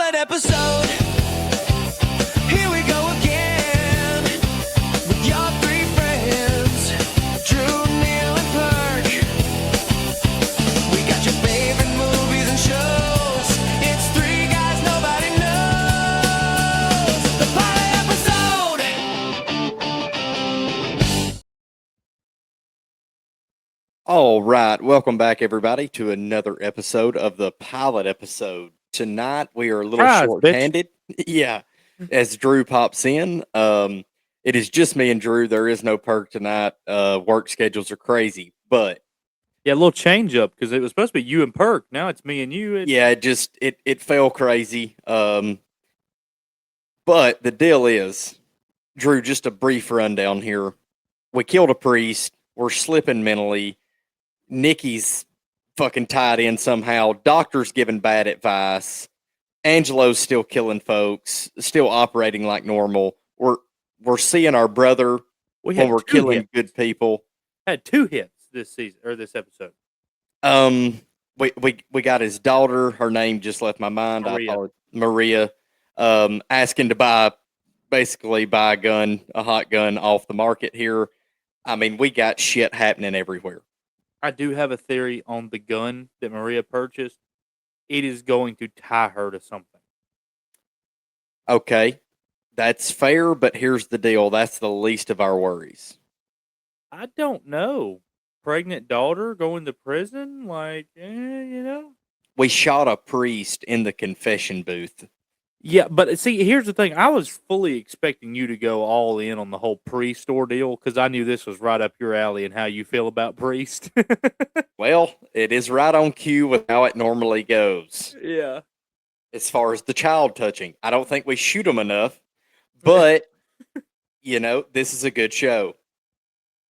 pilot episode. Here we go again with your three friends, Drew, Neil, and Perk. We got your favorite movies and shows. It's three guys nobody knows. The pilot episode. All right, welcome back, everybody, to another episode of the pilot episode. Tonight we are a little Surprise, short-handed. Yeah, as Drew pops in, it is just me and Drew. There is no Perk tonight. Work schedules are crazy, but Yeah, a little change up because it was supposed to be you and Perk. Now it's me and you. yeah, it fell crazy. But the deal is, Drew, just a brief rundown here. We killed a priest. We're slipping mentally. Nikki's fucking tied in somehow. Doctor's giving bad advice. Angelo's still killing folks, still operating like normal. We're seeing our brother we when had we're two killing hits. good people. Had 2 hits this season or this episode. We got his daughter. Her name just left my mind. Maria. I apologize. Maria. Asking to basically buy a gun, a hot gun off the market here. I mean, we got shit happening everywhere. I do have a theory on the gun that Maria purchased. It is going to tie her to something. Okay, that's fair, but here's the deal. That's the least of our worries. I don't know. Pregnant daughter going to prison? Like, you know? We shot a priest in the confession booth. Yeah, but see, here's the thing. I was fully expecting you to go all in on the whole priest ordeal because I knew this was right up your alley and how you feel about priest. Well, it is right on cue with how it normally goes. Yeah. As far as the child touching, I don't think we shoot them enough, but this is a good show.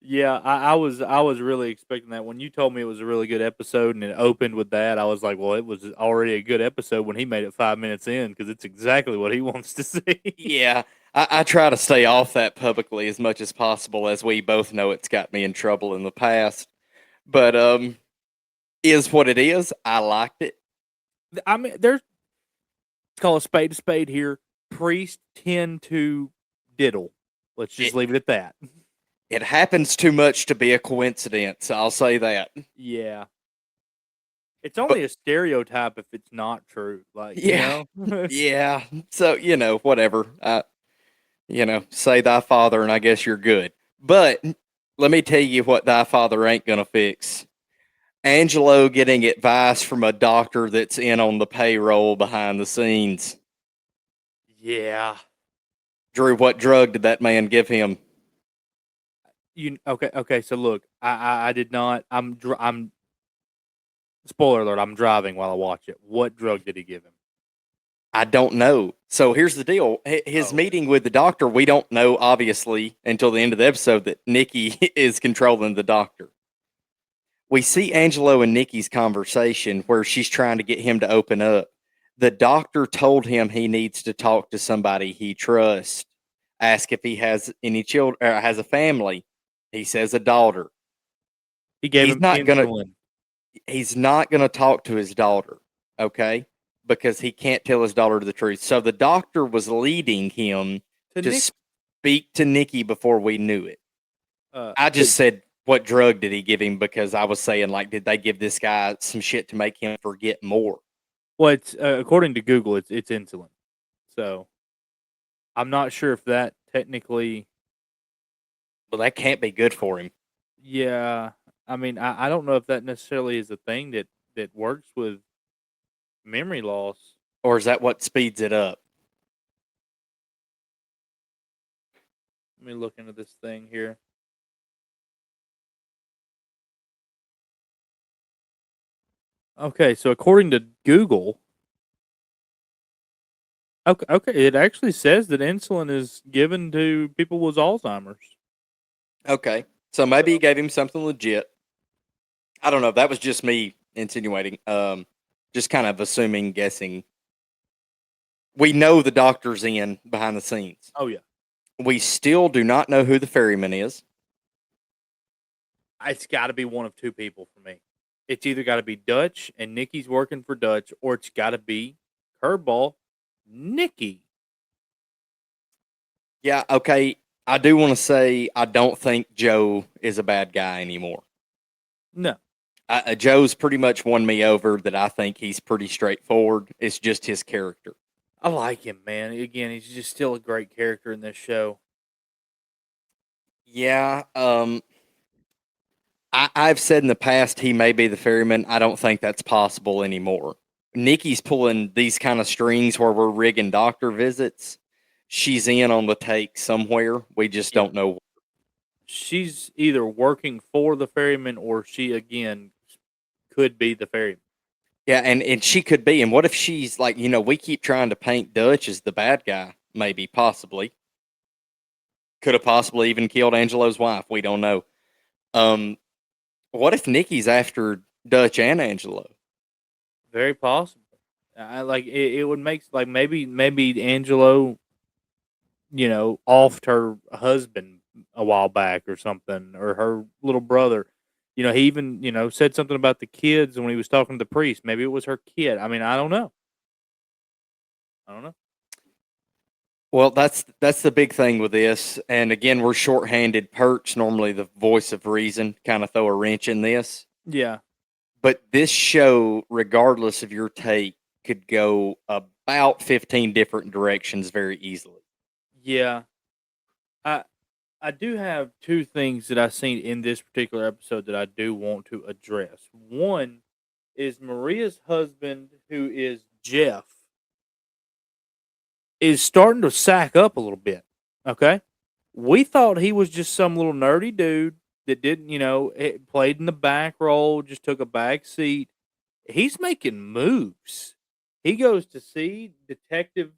Yeah, I was really expecting that. When you told me it was a really good episode and it opened with that, I was like, well, it was already a good episode when he made it 5 minutes in because it's exactly what he wants to see. Yeah, I try to stay off that publicly as much as possible, as we both know it's got me in trouble in the past. But is what it is. I liked it. I mean, let's call a spade here. Priests tend to diddle. Let's just leave it at that. It happens too much to be a coincidence. I'll say that. Yeah. It's only a stereotype if it's not true. Like, Yeah. you know? Yeah. So, whatever. Say thy father and I guess you're good. But let me tell you what thy father ain't going to fix. Angelo getting advice from a doctor that's in on the payroll behind the scenes. Yeah. Drew, what drug did that man give him? Okay. So look, I did not. I'm spoiler alert. I'm driving while I watch it. What drug did he give him? I don't know. So here's the deal. His meeting with the doctor, we don't know, obviously, until the end of the episode that Nikki is controlling the doctor. We see Angelo and Nikki's conversation where she's trying to get him to open up. The doctor told him he needs to talk to somebody he trusts. Ask if he has any children or has a family. He says a daughter. He gave him insulin. He's not gonna talk to his daughter, okay? Because he can't tell his daughter the truth. So the doctor was leading him to speak to Nikki before we knew it. I just said, what drug did he give him? Because I was saying, like, did they give this guy some shit to make him forget more? Well, it's according to Google, it's insulin. So I'm not sure if that technically. Well, that can't be good for him. Yeah, I mean, I don't know if that necessarily is a thing that works with memory loss. Or is that what speeds it up? Let me look into this thing here. Okay, so according to Google, okay, it actually says that insulin is given to people with Alzheimer's. Okay, so maybe he gave him something legit. I don't know. That was just me insinuating. Just kind of assuming, guessing. We know the doctor's in behind the scenes. Oh yeah. We still do not know who the ferryman is. It's got to be one of two people for me. It's either got to be Dutch and Nikki's working for Dutch, or it's got to be Curveball Nikki. Yeah, okay. I do want to say I don't think Joe is a bad guy anymore. No. Joe's pretty much won me over that I think he's pretty straightforward. It's just his character. I like him, man. Again, he's just still a great character in this show. Yeah, I've said in the past he may be the ferryman. I don't think that's possible anymore. Nikki's pulling these kind of strings where we're rigging doctor visits. She's in on the take somewhere. We just Yeah. don't know. She's either working for the ferryman or she, again, could be the ferryman. Yeah, and she could be. And what if she's like, we keep trying to paint Dutch as the bad guy, maybe, possibly. Could have possibly even killed Angelo's wife. We don't know. What if Nikki's after Dutch and Angelo? Very possible. I like it would make like maybe Angelo, offed her husband a while back or something, or her little brother. He even, said something about the kids when he was talking to the priest. Maybe it was her kid. I mean, I don't know. Well, that's the big thing with this. And again, we're shorthanded. Perch, normally the voice of reason, kind of throw a wrench in this. Yeah. But this show, regardless of your take, could go about 15 different directions very easily. Yeah. I do have two things that I've seen in this particular episode that I do want to address. One is Maria's husband, who is Jeff, is starting to sack up a little bit. Okay. We thought he was just some little nerdy dude that didn't, played in the back role, just took a back seat. He's making moves. He goes to see Detective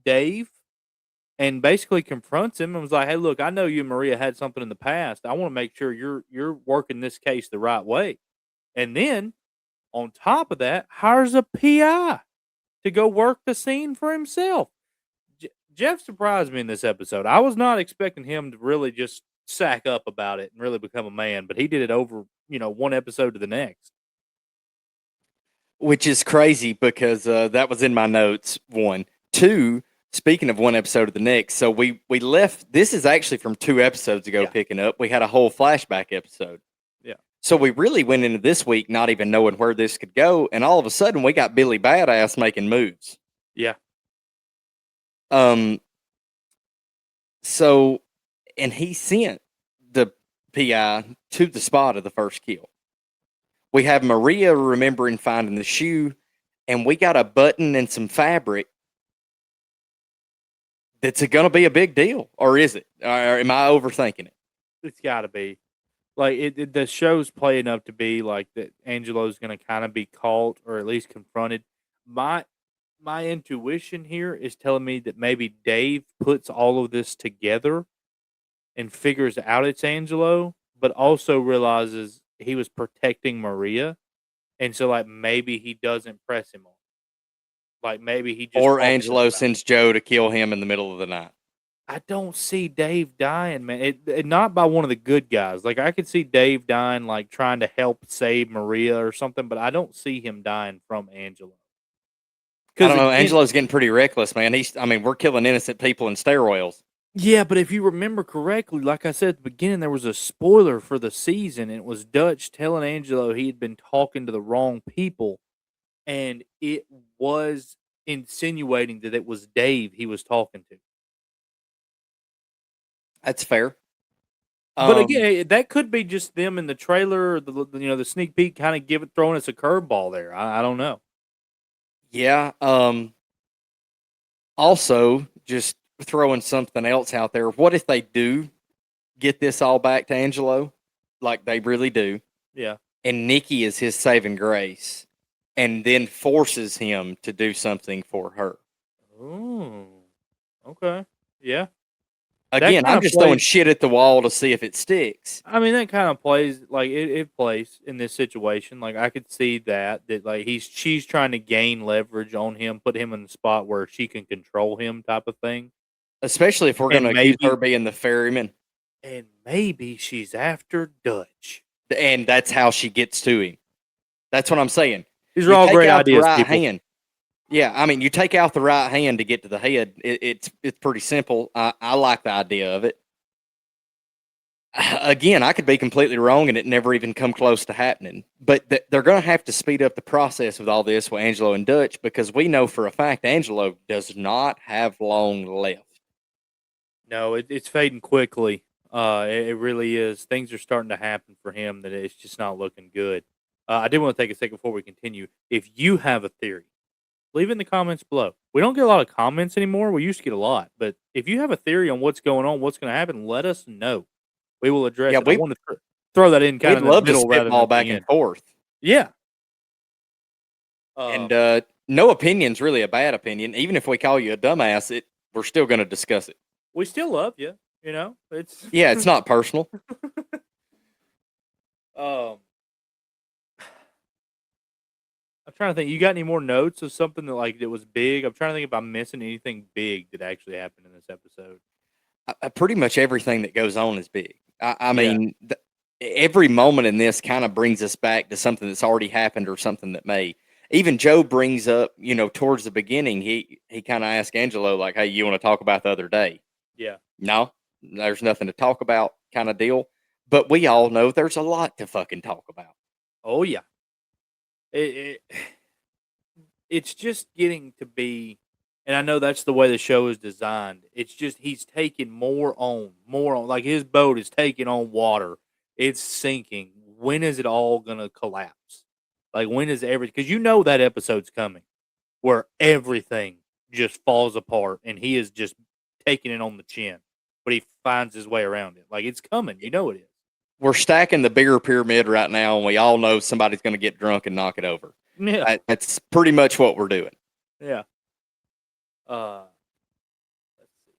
Dave and basically confronts him and was like, "Hey, look, I know you and Maria had something in the past. I want to make sure you're working this case the right way." And then on top of that, hires a PI to go work the scene for himself. Jeff surprised me in this episode. I was not expecting him to really just sack up about it and really become a man, but he did it over, one episode to the next. Which is crazy because that was in my notes. One. Two, speaking of one episode to the next, so we left. This is actually from 2 episodes ago. Yeah. Picking up, we had a whole flashback episode. Yeah. So we really went into this week not even knowing where this could go, and all of a sudden we got Billy Badass making moves. Yeah. So, and he sent the PI to the spot of the first kill. We have Maria remembering finding the shoe, and we got a button and some fabric. That's going to be a big deal, or is it? Or am I overthinking it? It's got to be. Like the show's playing up to be like that. Angelo's going to kind of be caught or at least confronted. My intuition here is telling me that maybe Dave puts all of this together and figures out it's Angelo, but also realizes he was protecting Maria, and so like maybe he doesn't press him on. Like maybe he just Or talks to him Angelo about it. sends Joe to kill him in the middle of the night. I don't see Dave dying, man. It not by one of the good guys. Like I could see Dave dying, like trying to help save Maria or something, but I don't see him dying from Angelo. I don't know. again- Angelo's getting pretty reckless, man. We're killing innocent people in steroids. Yeah, but if you remember correctly, like I said at the beginning, there was a spoiler for the season, and it was Dutch telling Angelo he had been talking to the wrong people, and it was insinuating that it was Dave he was talking to. That's fair. But again, that could be just them in the trailer, or the sneak peek, kind of throwing us a curveball there. I don't know. Yeah. Also, just throwing something else out there. What if they do get this all back to Angelo, like they really do, Yeah, and Nikki is his saving grace, and then forces him to do something for her? ooh, okay, yeah. Again, kinda I'm just throwing plays- shit at the wall to see if it sticks. I mean, that kind of plays like it plays in this situation. Like I could see that like she's trying to gain leverage on him, put him in the spot where she can control him, type of thing. Especially if we're And going to accuse maybe- her being the ferryman. And maybe she's after Dutch. And that's how she gets to him. That's what I'm saying. These You are all take great out the ideas, right people. hand. Yeah, I mean, you take out the right hand to get to the head. It's pretty simple. I like the idea of it. Again, I could be completely wrong, and it never even come close to happening. But they're going to have to speed up the process with all this with Angelo and Dutch because we know for a fact Angelo does not have long left. No, it's fading quickly. It really is. Things are starting to happen for him that it's just not looking good. I did want to take a second before we continue. If you have a theory, leave it in the comments below. We don't get a lot of comments anymore. We used to get a lot, but if you have a theory on what's going on, what's going to happen, let us know. We will address Yeah, it. I want to throw that in kind we'd of in the love to middle rather than spitball at the back and end. forth. Yeah. And no opinion's really a bad opinion. Even if we call you a dumbass, we're still going to discuss it. We still love you. You know, it's Yeah, it's not personal. um. I'm trying to think. You got any more notes of something that was big? I'm trying to think if I'm missing anything big that actually happened in this episode. Pretty much everything that goes on is big. I Yeah. mean, every moment in this kind of brings us back to something that's already happened or something that may. Even Joe brings up, towards the beginning, he kind of asked Angelo, like, hey, you want to talk about the other day? Yeah. No, there's nothing to talk about kind of deal. But we all know there's a lot to fucking talk about. Oh yeah. It it's just getting to be, and I know that's the way the show is designed. It's just he's taking more on. Like his boat is taking on water. It's sinking. When is it all gonna collapse? Like when is because you know that episode's coming where everything just falls apart and he is just taking it on the chin, but he finds his way around it. Like it's coming. You know it is. We're stacking the bigger pyramid right now, and we all know somebody's going to get drunk and knock it over. Yeah. That's pretty much what we're doing. Yeah. Let's see.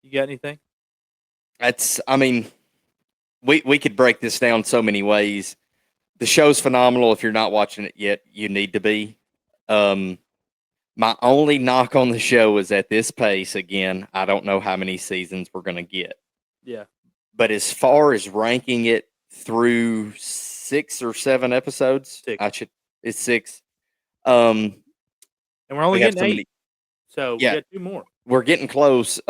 You got anything? I mean, we could break this down so many ways. The show's phenomenal. If you're not watching it yet, you need to be. My only knock on the show is at this pace. Again, I don't know how many seasons we're going to get. Yeah. But as far as ranking it through 6 or 7 episodes, Six. it's 6. Um, And we're only we have getting so 8. many. So Yeah. we got 2 more. We're getting close.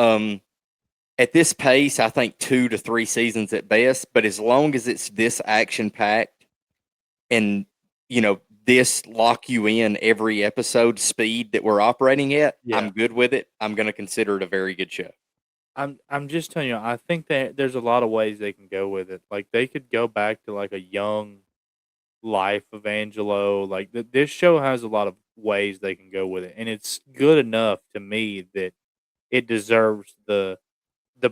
At this pace, I think 2 to 3 seasons at best. But as long as it's this action packed and this lock you in every episode speed that we're operating at, Yeah. I'm good with it. I'm going to consider it a very good show. I'm just telling you, I think that there's a lot of ways they can go with it. Like they could go back to like a young life of Angelo. Like this show has a lot of ways they can go with it, and it's good enough to me that it deserves the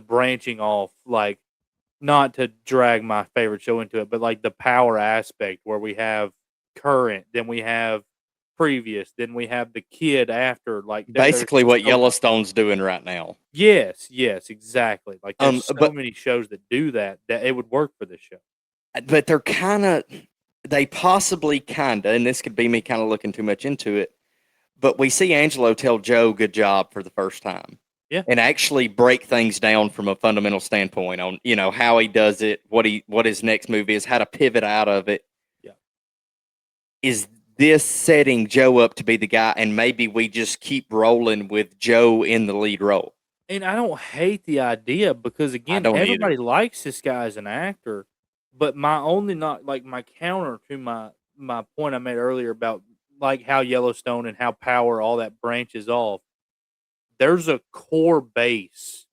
branching off. Like not to drag my favorite show into it, but like the power aspect where we have current, then we have previous, then we have the kid after. Like there's Basically, what so Yellowstone's doing right now. yes, exactly. Like there's so But many shows that do that it would work for this show. but they possibly kind of, and this could be me kind of looking too much into it, but we see Angelo tell Joe good job for the first time. Yeah. And actually break things down from a fundamental standpoint on, how he does it, what his next move is, how to pivot out of it. Yeah. Is this setting Joe up to be the guy, and maybe we just keep rolling with Joe in the lead role? And I don't hate the idea because again, don't either. everybody likes this guy as an actor. But my only not like my counter to my point I made earlier about like how Yellowstone and how power all that branches off. There's a core base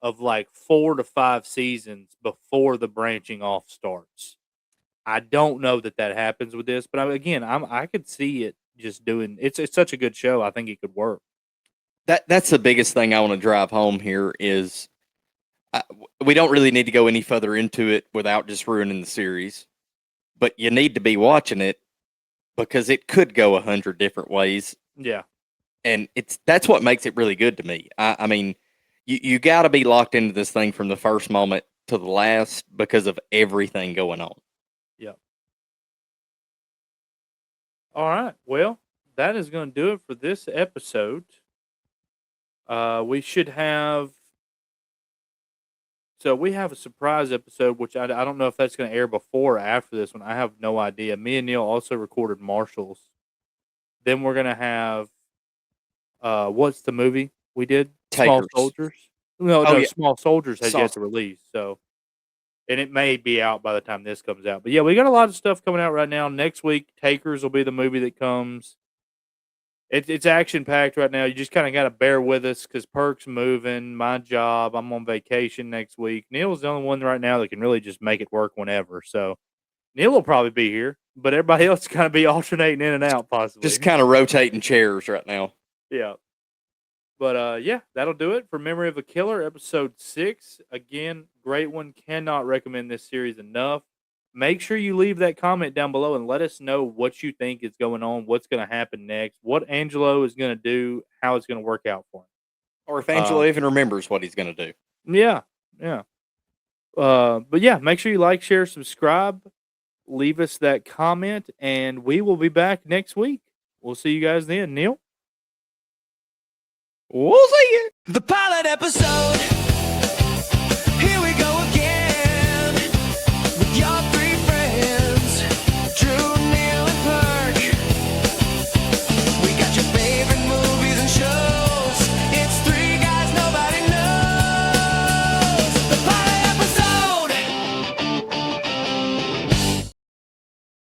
of like 4 to 5 seasons before the branching off starts. I don't know that happens with this, but again, I could see it just doing. It's such a good show. I think it could work. That's the biggest thing I want to drive home here is we don't really need to go any further into it without just ruining the series, but you need to be watching it because it could go 100 different ways. Yeah. And that's what makes it really good to me. I mean, you got to be locked into this thing from the first moment to the last because of everything going on. Yeah. All right. Well, that is going to do it for this episode. We should have. So we have a surprise episode, which I don't know if that's going to air before or after this one. I have no idea. Me and Neil also recorded Marshall's Then we're gonna have what's the movie we did? Small Takers. Soldiers. No, Oh, no, yeah. Small Soldiers has Small yet to release. So, and it may be out by the time this comes out. But yeah, we got a lot of stuff coming out right now. Next week, Takers will be the movie that comes. It's action packed right now. You just kind of got to bear with us because Perk's moving, my job. I'm on vacation next week. Neil's the only one right now that can really just make it work whenever. So Neil will probably be here, but everybody else kind of be alternating in and out possibly. Just kind of rotating chairs right now. Yeah. But yeah, that'll do it for Memory of a Killer, episode 6. Again, great one. Cannot recommend this series enough. Make sure you leave that comment down below and let us know what you think is going on, what's going to happen next, what Angelo is going to do, how it's going to work out for him. Or if Angelo even remembers what he's going to do. Yeah, yeah. But yeah, make sure you like, share, subscribe, leave us that comment, and we will be back next week. We'll see you guys then. Neil? We'll see you. The pilot episode.